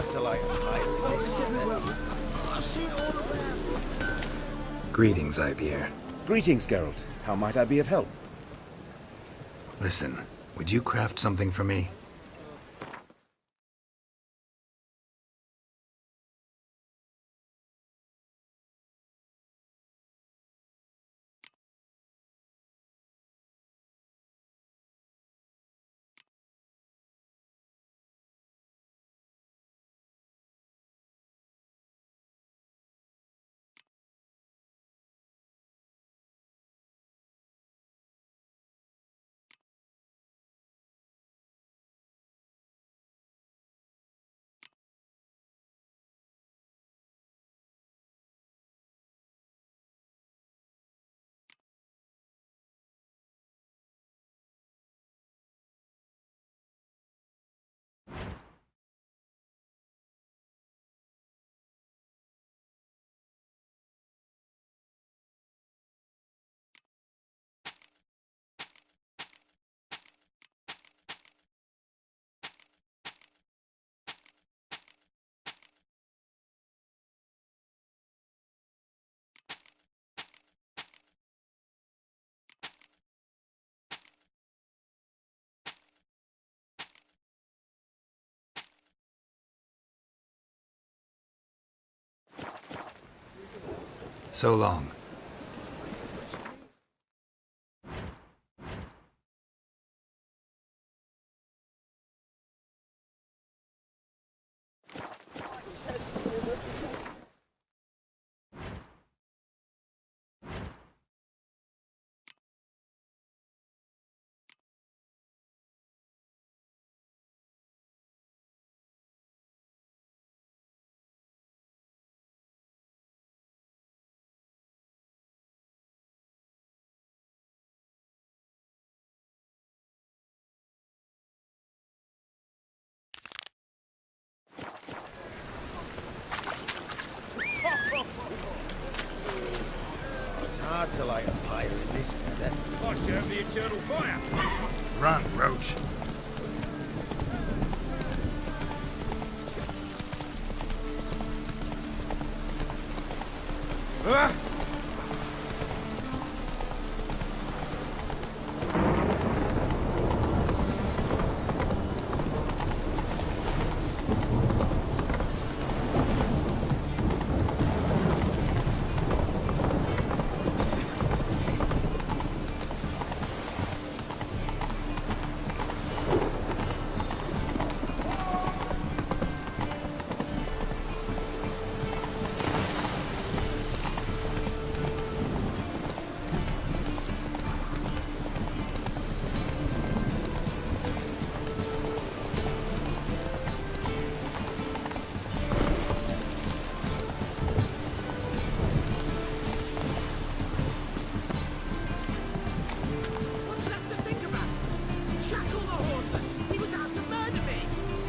hard to light a fire in this weather. I see it all around. Greetings, Ibeer. Greetings, Geralt. How might I be of help? Listen, would you craft something for me? So long. It's hard to light a fire in this weather. I serve the eternal fire. Run, Roach. Ah! What's left to think about? Shackle the horse. He was out to murder me.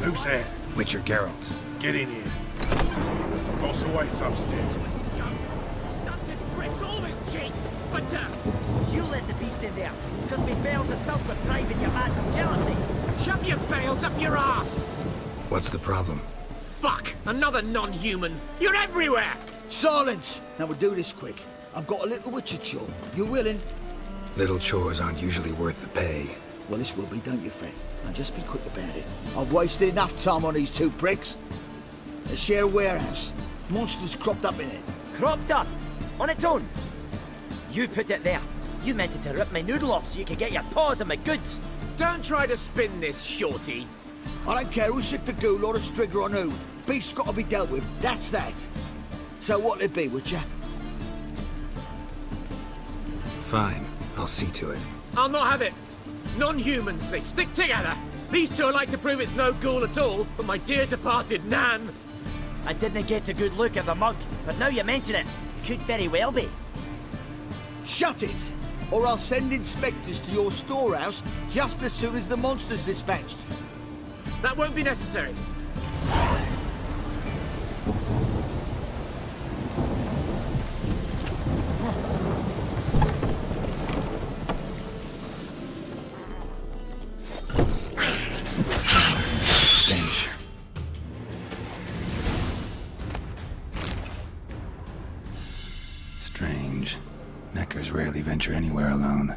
Who's there? Witcher Geralt. Get in here. Boss awaits upstairs. Stunted pricks always cheat. But, You let the beast in there, because me bells of self were driving you mad from jealousy. shove your bales up your ass. What's the problem? Fuck, another non-human. You're everywhere. Silence! Now we'll do this quick. I've got a little witcher chore. You willing? Little chores aren't usually worth the pay. Well, this will be, don't you, Fred? Now just be quick about it. I've wasted enough time on these two pricks. They share a warehouse. Monsters cropped up in it. Cropped up, on its own. You put it there. You meant it to rip my noodle off so you could get your paws on my goods. Don't try to spin this, shorty. I don't care who's sick the ghoul or the strigger on who. Beast's got to be dealt with. That's that. So what'll it be, Witcher? Fine, I'll see to it. I'll not have it. Non-humans, they stick together. These two are like to prove it's no ghoul at all, but my dear departed Nan. I didn't get a good look at the mug, but now you mention it, could very well be. Shut it! Or I'll send inspectors to your storehouse just as soon as the monster's dispatched. That won't be necessary. Stench. alone.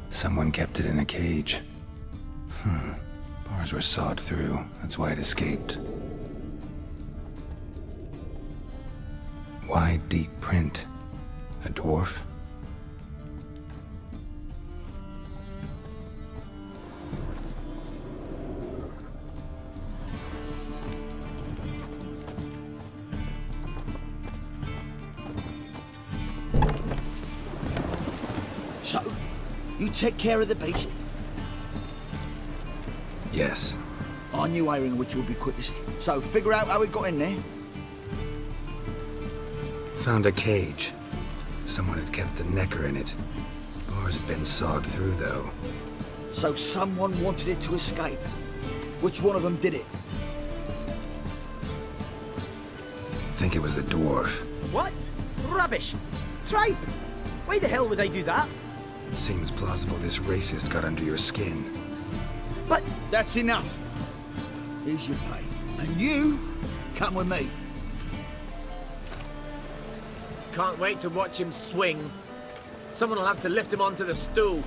Someone kept it in a cage. Bars were sawed through. That's why it escaped. Why deep print? A dwarf? So, you take care of the beast. Yes. I knew airing which would be quickest. So, figure out how it got in there. Found a cage. Someone had kept the necker in it. Bars had been sawed through, though. So someone wanted it to escape. Which one of them did it? Think it was the dwarf. What? Rubbish! Tripe! Why the hell would I do that? Seems plausible this racist got under your skin. But That's enough. Here's your pay. And you, come with me. Can't wait to watch him swing. Someone will have to lift him onto the stool.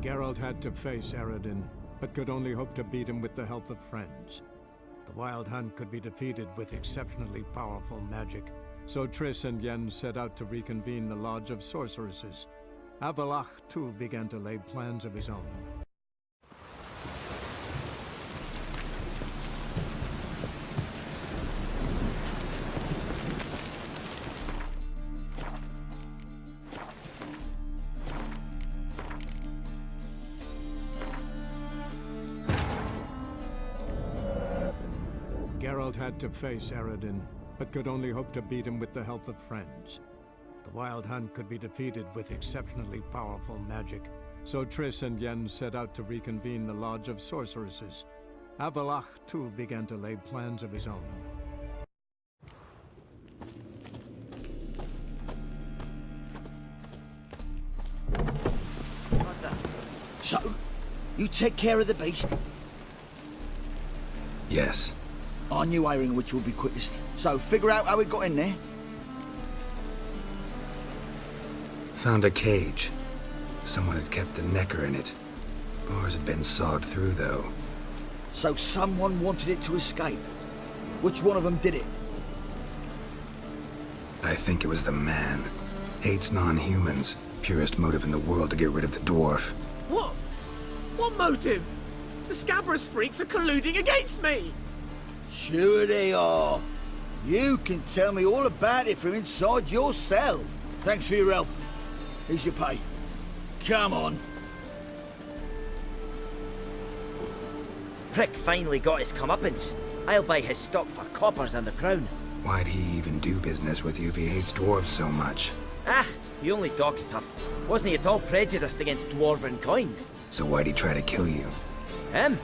Geralt had to face Eredin, but could only hope to beat him with the help of friends. The Wild Hunt could be defeated with exceptionally powerful magic, so Triss and Yen set out to reconvene the Lodge of Sorceresses. Avallac'h, too, began to lay plans of his own. Geralt had to face Eredin, but could only hope to beat him with the help of friends. The Wild Hunt could be defeated with exceptionally powerful magic, so Triss and Yen set out to reconvene the Lodge of Sorceresses. Avallac'h, too, began to lay plans of his own. So, you take care of the beast. Yes. I knew airing which would be quickest. So, figure out how it got in there. Found a cage. Someone had kept the necker in it. Bars had been sawed through, though. So someone wanted it to escape. Which one of them did it? I think it was the man. Hates non-humans. Purest motive in the world to get rid of the dwarf. What? What motive? The Scabrous freaks are colluding against me! Sure they are. You can tell me all about it from inside your cell. Thanks for your help. Here's your pay. Come on. Prick finally got his comeuppance. I'll buy his stock for coppers and the crown. Why'd he even do business with you if he hates dwarves so much? Ah, he only talks tough. Wasn't he at all prejudiced against dwarven kind? So why'd he try to kill you? Him?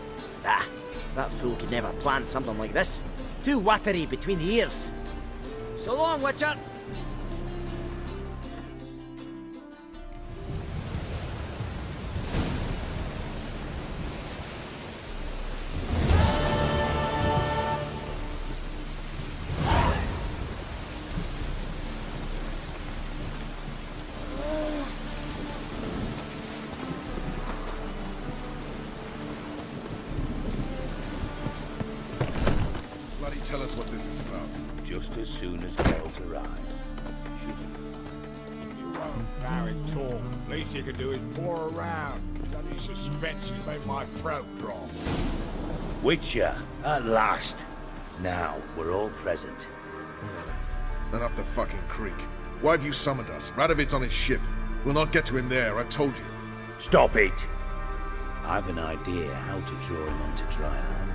Ah, that fool could never plan something like this. Too watery between the ears. So long, Witcher. Bloody tell us what this is about. Just as soon as Geralt arrives. Should he? You won't marry Torm. Least you can do is pour around. Bloody suspense has made my throat drop. Witcher, at last. Now, we're all present. And up the fucking creek. Why have you summoned us? Radovid's on his ship. We'll not get to him there, I've told you. Stop it! I've an idea how to draw him onto dry land.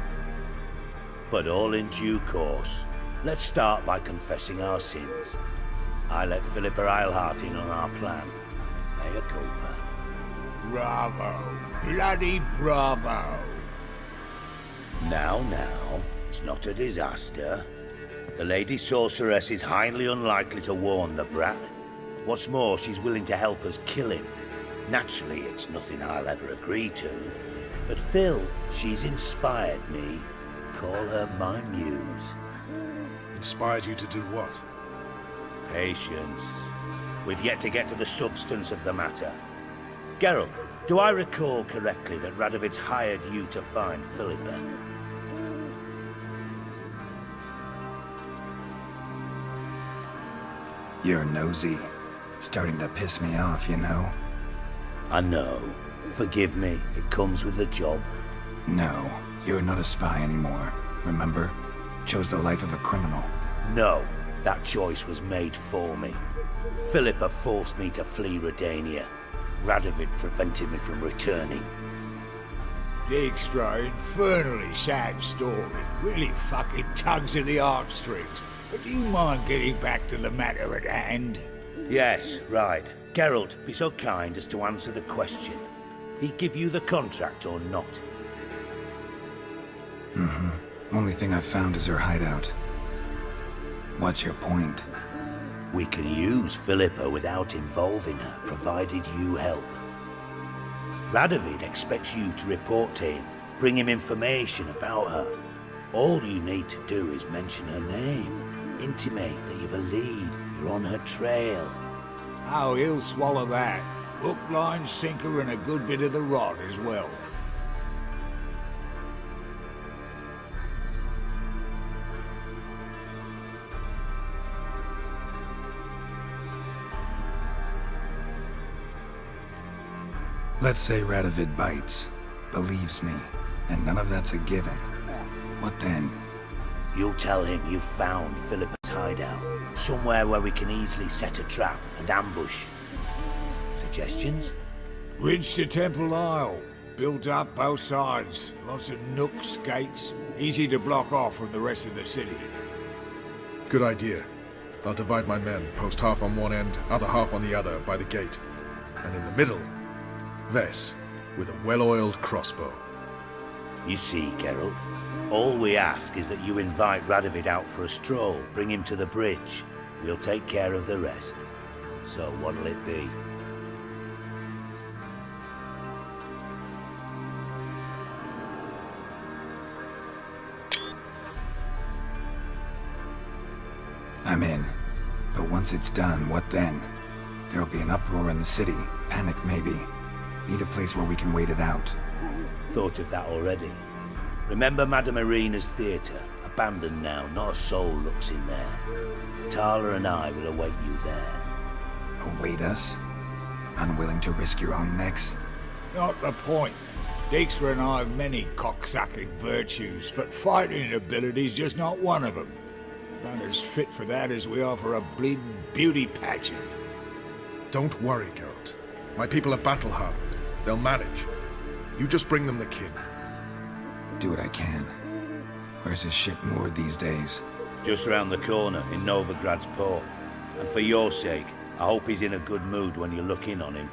But all in due course. Let's start by confessing our sins. I let Philippa Eilhart in on our plan. Mea culpa. Bravo. Bloody bravo. Now, it's not a disaster. The Lady Sorceress is highly unlikely to warn the brat. What's more, she's willing to help us kill him. Naturally, it's nothing I'll ever agree to. But Phil, she's inspired me. Call her my muse. Inspired you to do what? Patience. We've yet to get to the substance of the matter. Geralt, do I recall correctly that Radovid's hired you to find Philippa? You're nosy. Starting to piss me off, you know? I know. Forgive me, it comes with the job. No, you're not a spy anymore. Remember? Chose the life of a criminal. No, that choice was made for me. Philippa forced me to flee Redania. Radovid prevented me from returning. Dijkstra, infernally sad story. Really fucking tugs at the heartstrings. But do you mind getting back to the matter at hand? Yes, right. Geralt, be so kind as to answer the question. He give you the contract or not? Only thing I've found is her hideout. What's your point? We can use Philippa without involving her, provided you help. Radovid expects you to report to him, bring him information about her. All you need to do is mention her name, intimate that you've a lead, you're on her trail. Oh, he'll swallow that. Hook, line, sinker, and a good bit of the rod as well. Let's say Radovid bites, believes me, and none of that's a given. What then? You'll tell him you've found Philippa's hideout, somewhere where we can easily set a trap and ambush. Suggestions? Bridge to Temple Isle. Built up both sides. Lots of nooks, gates. Easy to block off from the rest of the city. Good idea. I'll divide my men, post half on one end, other half on the other, by the gate. And in the middle, Ves, with a well-oiled crossbow. You see, Geralt, all we ask is that you invite Radovid out for a stroll, bring him to the bridge. We'll take care of the rest. So what'll it be? I'm in. But once it's done, what then? There'll be an uproar in the city. Panic, maybe. Need a place where we can wait it out. Thought of that already. Remember Madame Irina's theatre? Abandoned now, not a soul looks in there. Tala and I will await you there. Await us? Unwilling to risk your own necks? Not the point. Dijkstra and I have many cocksucking virtues, but fighting ability's just not one of them. Not as fit for that as we are for a bleeding beauty pageant. Don't worry, Geralt. My people are battle-hardened. They'll manage. You just bring them the king. Do what I can. Where's his ship moored these days? Just round the corner in Novigrad's port. And for your sake, I hope he's in a good mood when you look in on him.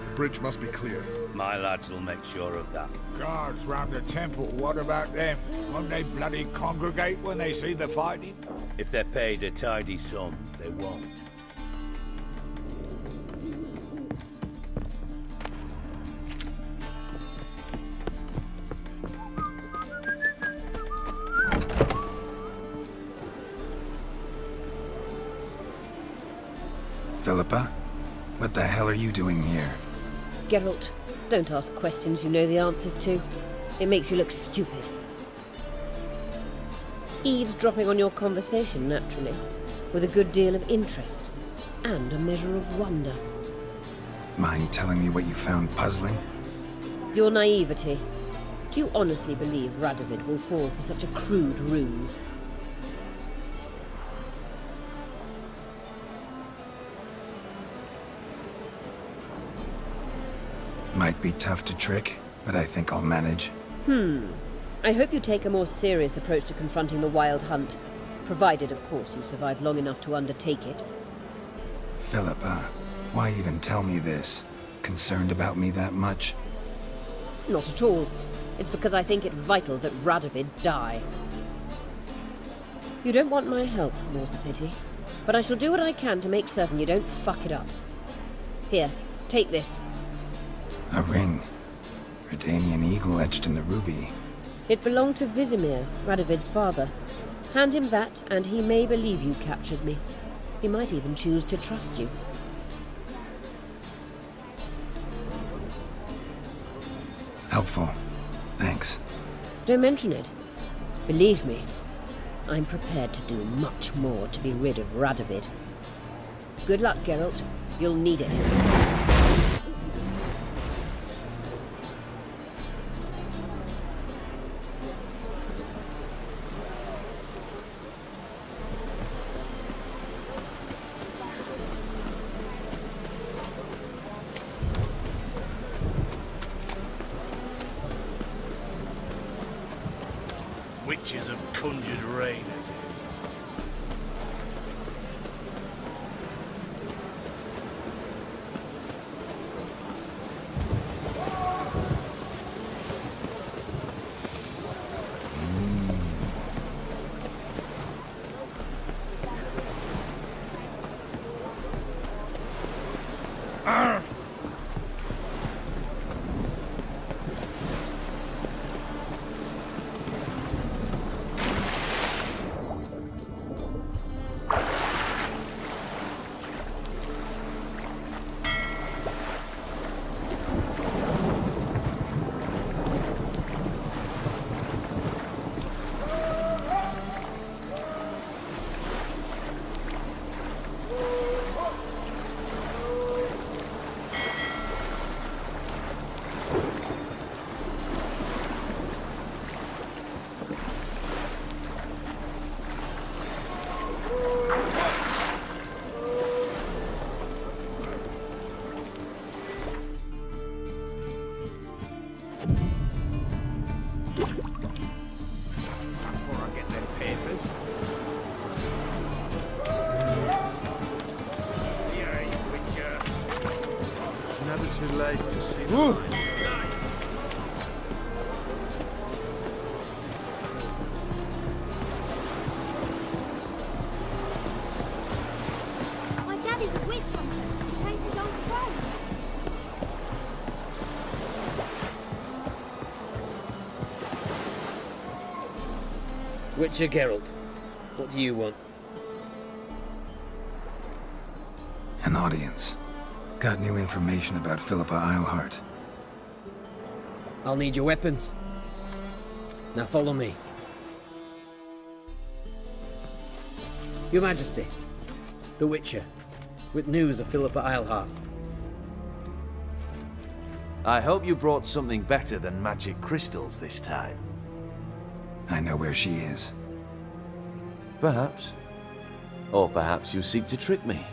The bridge must be clear. My lads will make sure of that. Guards round the temple, what about them? Won't they bloody congregate when they see the fighting? If they're paid a tidy sum, they won't. Philippa? What the hell are you doing here? Geralt, don't ask questions you know the answers to. It makes you look stupid. Eavesdropping on your conversation, naturally, with a good deal of interest and a measure of wonder. Mind telling me what you found puzzling? Your naivety. Do you honestly believe Radovid will fall for such a crude ruse? Might be tough to trick, but I think I'll manage. I hope you take a more serious approach to confronting the Wild Hunt, provided, of course, you survive long enough to undertake it. Philippa, why even tell me this? Concerned about me that much? Not at all. It's because I think it vital that Radovid die. You don't want my help, more's the pity. But I shall do what I can to make certain you don't fuck it up. Here, take this. A ring. Redanian eagle etched in the ruby. It belonged to Vizimir, Radovid's father. Hand him that, and he may believe you captured me. He might even choose to trust you. Helpful. Thanks. Don't mention it. Believe me, I'm prepared to do much more to be rid of Radovid. Good luck, Geralt. You'll need it. Witches have conjured rain, is it? Too late to see the light. My daddy's a witch hunter. He chases old crows. Witcher Geralt, what do you want? An audience. Got new information about Philippa Eilhart. I'll need your weapons. Now follow me. Your Majesty, the Witcher, with news of Philippa Eilhart. I hope you brought something better than magic crystals this time. I know where she is. Perhaps. Or perhaps you seek to trick me,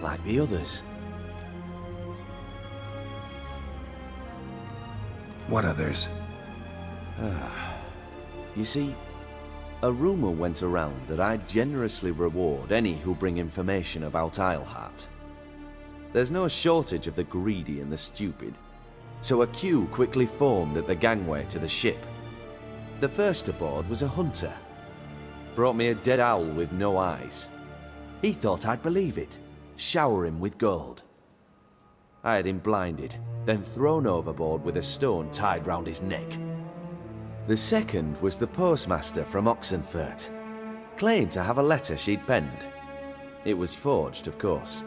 like the others. What others? You see, a rumor went around that I generously reward any who bring information about Eilhart. There's no shortage of the greedy and the stupid, so a queue quickly formed at the gangway to the ship. The first aboard was a hunter. Brought me a dead owl with no eyes. He thought I'd believe it, shower him with gold. I had him blinded, then thrown overboard with a stone tied round his neck. The second was the postmaster from Oxenfurt. Claimed to have a letter she'd penned. It was forged, of course.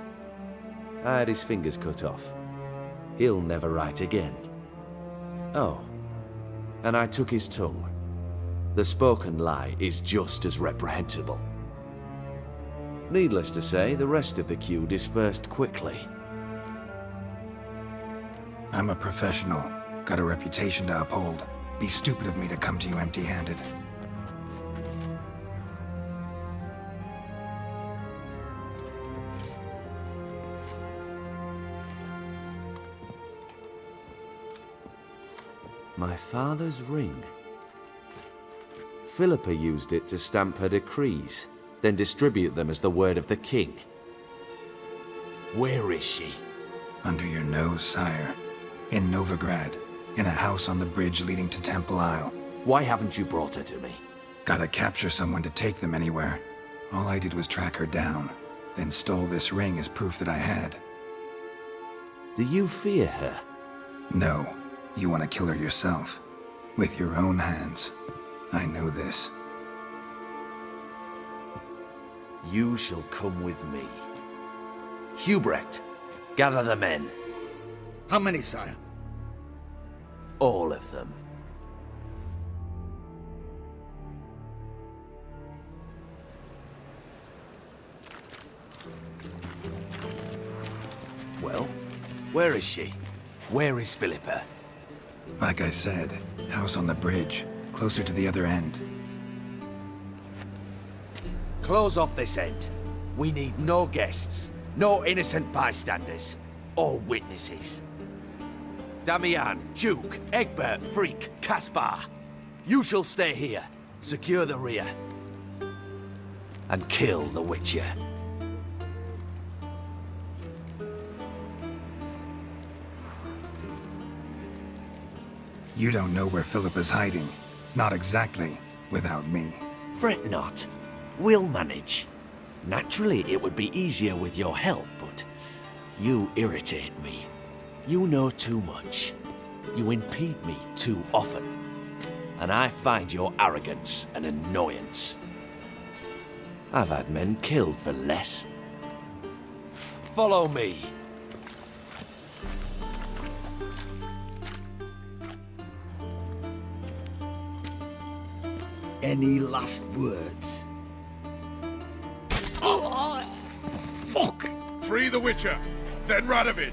I had his fingers cut off. He'll never write again. Oh, and I took his tongue. The spoken lie is just as reprehensible. Needless to say, the rest of the queue dispersed quickly. I'm a professional. Got a reputation to uphold. Be stupid of me to come to you empty-handed. My father's ring. Philippa used it to stamp her decrees, then distribute them as the word of the king. Where is she? Under your nose, sire. In Novigrad. in a house on the bridge leading to Temple Isle. Why haven't you brought her to me? Gotta capture someone to take them anywhere. All I did was track her down, then stole this ring as proof that I had. Do you fear her? No, you want to kill her yourself. With your own hands. I know this. You shall come with me. Hubrecht, gather the men. How many, sire? All of them. Well, where is she? Where is Philippa? Like I said, house on the bridge, closer to the other end. Close off this end. We need no guests, no innocent bystanders, or witnesses. Damian, Duke, Egbert, Freak, Caspar. You shall stay here, secure the rear, and kill the Witcher. You don't know where Philippa's hiding. Not exactly, without me. Fret not. We'll manage. Naturally, it would be easier with your help, but you irritate me. You know too much. You impede me too often. And I find your arrogance an annoyance. I've had men killed for less. Follow me. Any last words? Oh, fuck! Free the Witcher, then Radovid.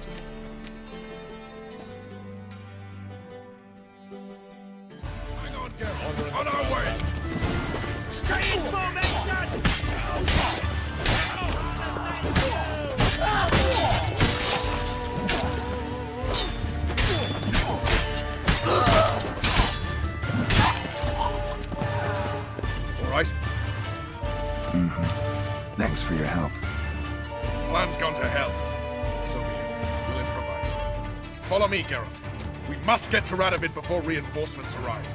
Hang on, Geralt. On our way. Stay in formation! All right. Thanks for your help. Plan's gone to hell. So be it. We'll improvise. Follow me, Geralt. We must get to Radovid before reinforcements arrive.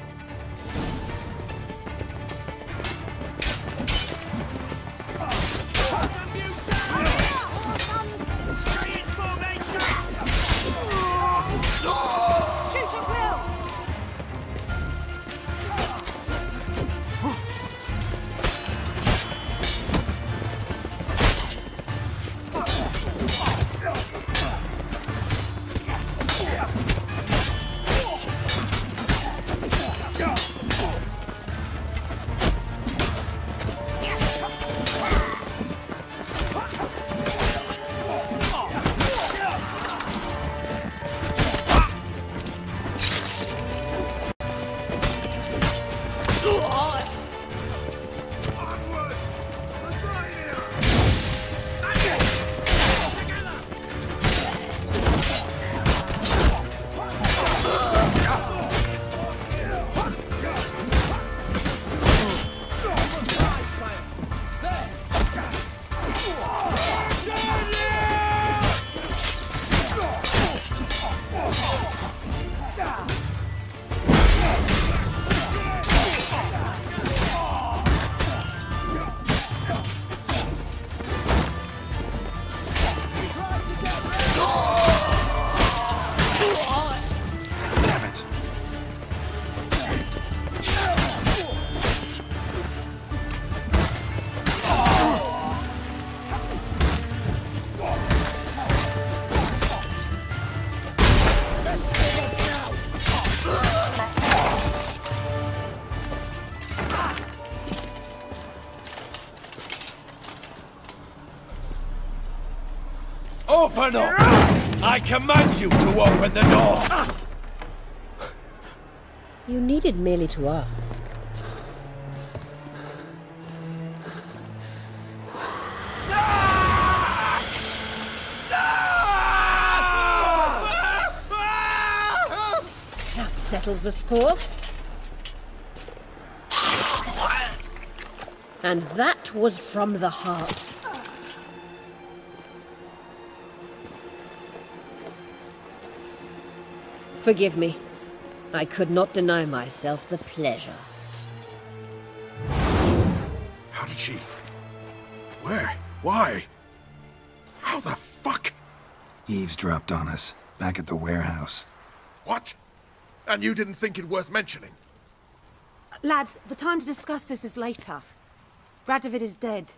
Stay in formation! Shoot at will! Open up! I command you to open the door! You needed merely to ask. That settles the score. And that was from the heart. Forgive me. I could not deny myself the pleasure. How did she... Where? Why? How the fuck? Eavesdropped on us, back at the warehouse. What? And you didn't think it worth mentioning? Lads, the time to discuss this is later. Radovid is dead.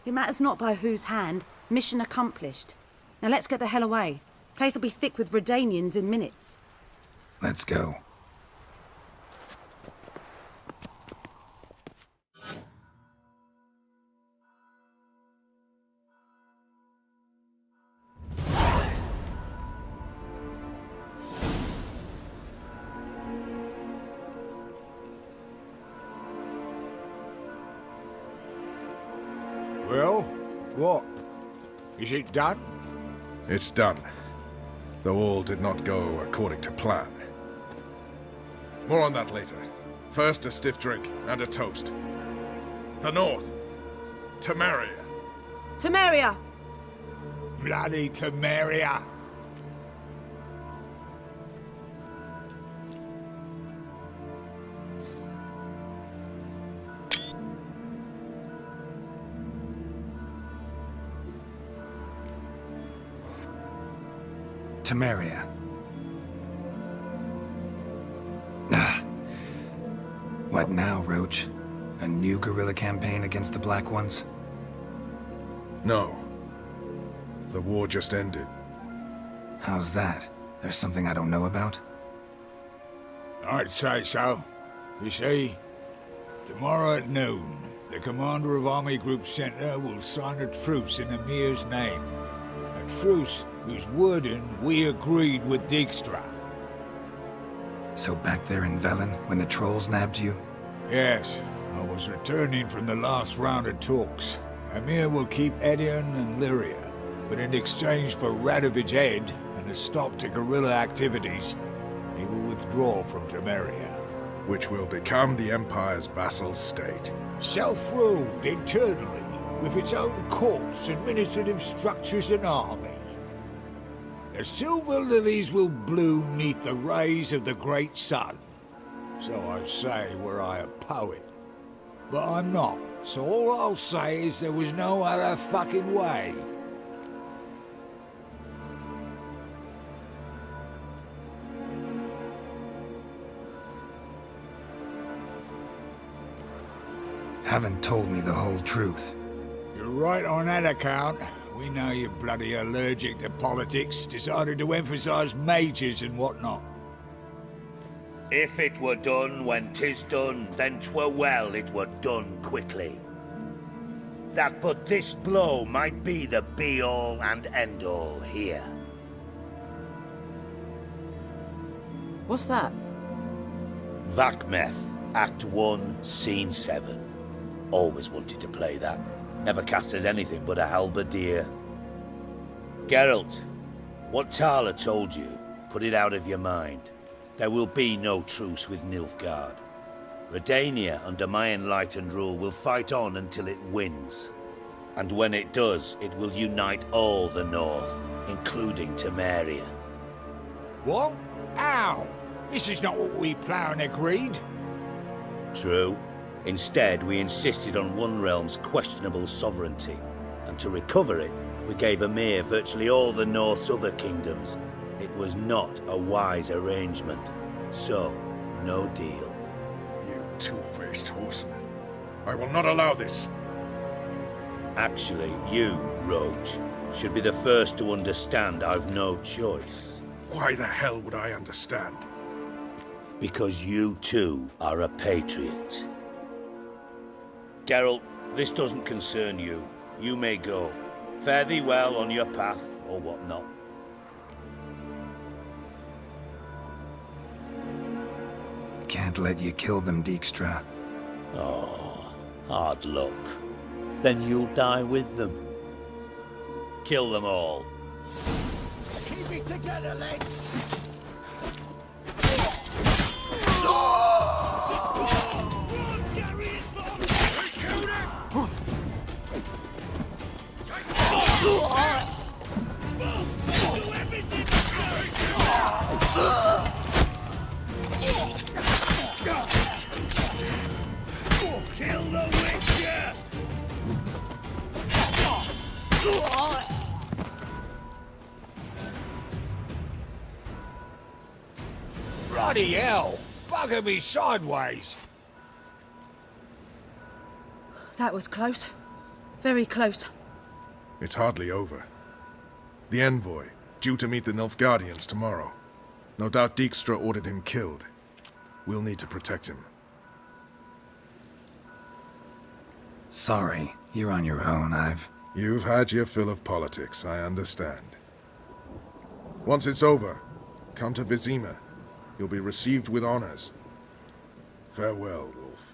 It matters not by whose hand. Mission accomplished. Now let's get the hell away. Place will be thick with Redanians in minutes. Let's go. Well, what? Is it done? It's done. Though all did not go according to plan. More on that later. First, a stiff drink and a toast. The North. Temeria. Temeria! Bloody Temeria! Temeria. What now, Roach? A new guerrilla campaign against the Black Ones? No. The war just ended. How's that? There's something I don't know about? I'd say so. You see, tomorrow at noon, the commander of Army Group Center will sign a truce in Emir's name. A truce whose wording we agreed with Dijkstra. So back there in Velen, when the trolls nabbed you? Yes, I was returning from the last round of talks. Emir will keep Edion and Lyria, but in exchange for Radovid's head and a stop to guerrilla activities, he will withdraw from Temeria. Which will become the Empire's vassal state. Self-ruled internally, with its own courts, administrative structures and army. The silver lilies will bloom neath the rays of the great sun. So I say were I a poet. But I'm not, so all I'll say is there was no other fucking way. Haven't told me the whole truth. You're right on that account. We know you're bloody allergic to politics, decided to emphasize majors and whatnot. If it were done when 'tis done, then 'twere well it were done quickly. That but this blow might be the be-all and end-all here. What's that? Vakmeth, Act 1, Scene 7. Always wanted to play that. Never cast as anything but a halberdier. Geralt, what Tala told you, put it out of your mind. There will be no truce with Nilfgaard. Redania, under my enlightened rule, will fight on until it wins. And when it does, it will unite all the North, including Temeria. What? How? This is not what we Plough agreed. True. Instead, we insisted on one realm's questionable sovereignty, and to recover it, we gave Emir virtually all the North's other kingdoms. It was not a wise arrangement. So, no deal. You two-faced whoreson. I will not allow this. Actually, you, Roach, should be the first to understand I've no choice. Why the hell would I understand? Because you too are a patriot. Geralt, this doesn't concern you. You may go. Fare thee well on your path, or whatnot. Can't let you kill them, Dijkstra. Oh, hard luck. Then you'll die with them. Kill them all. Keep it together, lads! Bloody hell! Bugger me sideways! That was close. Very close. It's hardly over. The envoy, due to meet the Nilfgaardians tomorrow. No doubt Dijkstra ordered him killed. We'll need to protect him. Sorry, you're on your own. You've had your fill of politics, I understand. Once it's over, come to Vizima. You'll be received with honors. Farewell, Wolf.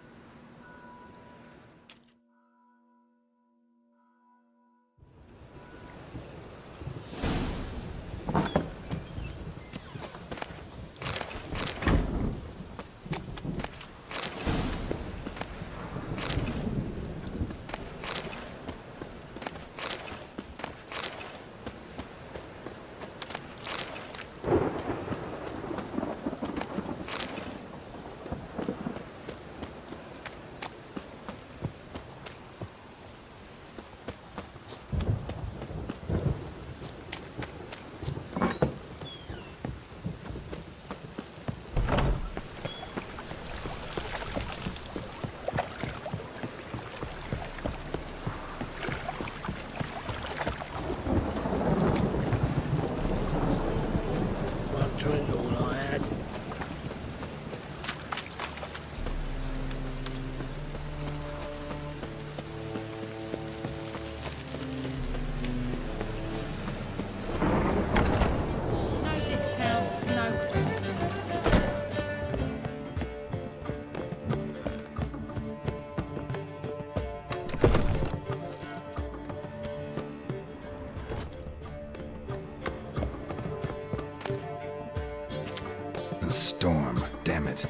A storm, damn it.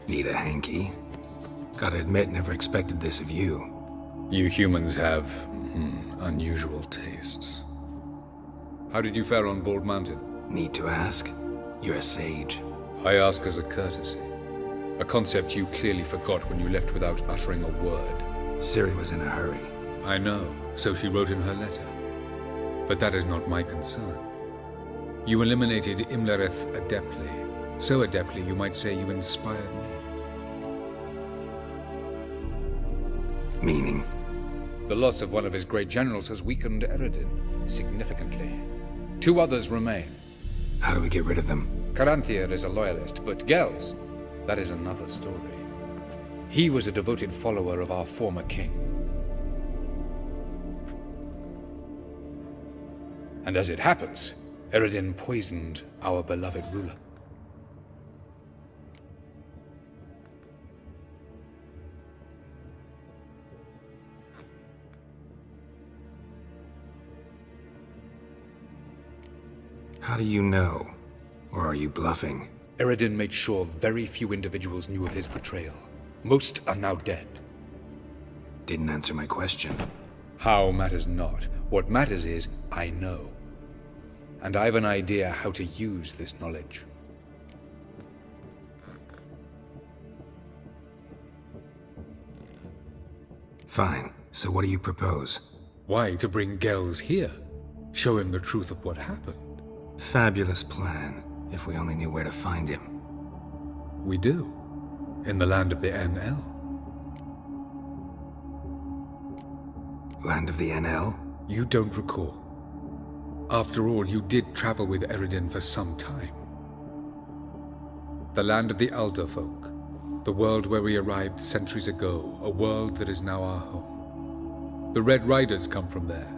Need a hanky? Gotta admit, never expected this of you. You humans have unusual tastes. How did you fare on Bald Mountain? Need to ask? You're a sage. I ask as a courtesy. A concept you clearly forgot when you left without uttering a word. Ciri was in a hurry. I know, so she wrote in her letter. But that is not my concern. You eliminated Imlerith adeptly. So adeptly, you might say you inspired me. Meaning? The loss of one of his great generals has weakened Eredin significantly. 2 others remain. How do we get rid of them? Caranthir is a loyalist, but Gels, that is another story. He was a devoted follower of our former king. And as it happens, Eredin poisoned our beloved ruler. How do you know? Or are you bluffing? Eredin made sure very few individuals knew of his betrayal. Most are now dead. Didn't answer my question. How matters not. What matters is, I know. And I have an idea how to use this knowledge. Fine. So what do you propose? Why, to bring Gels here. Show him the truth of what happened. Fabulous plan, if we only knew where to find him. We do. In the land of the NL. Land of the NL? You don't recall. After all, you did travel with Eredin for some time. The land of the Alder folk. The world where we arrived centuries ago. A world that is now our home. The Red Riders come from there.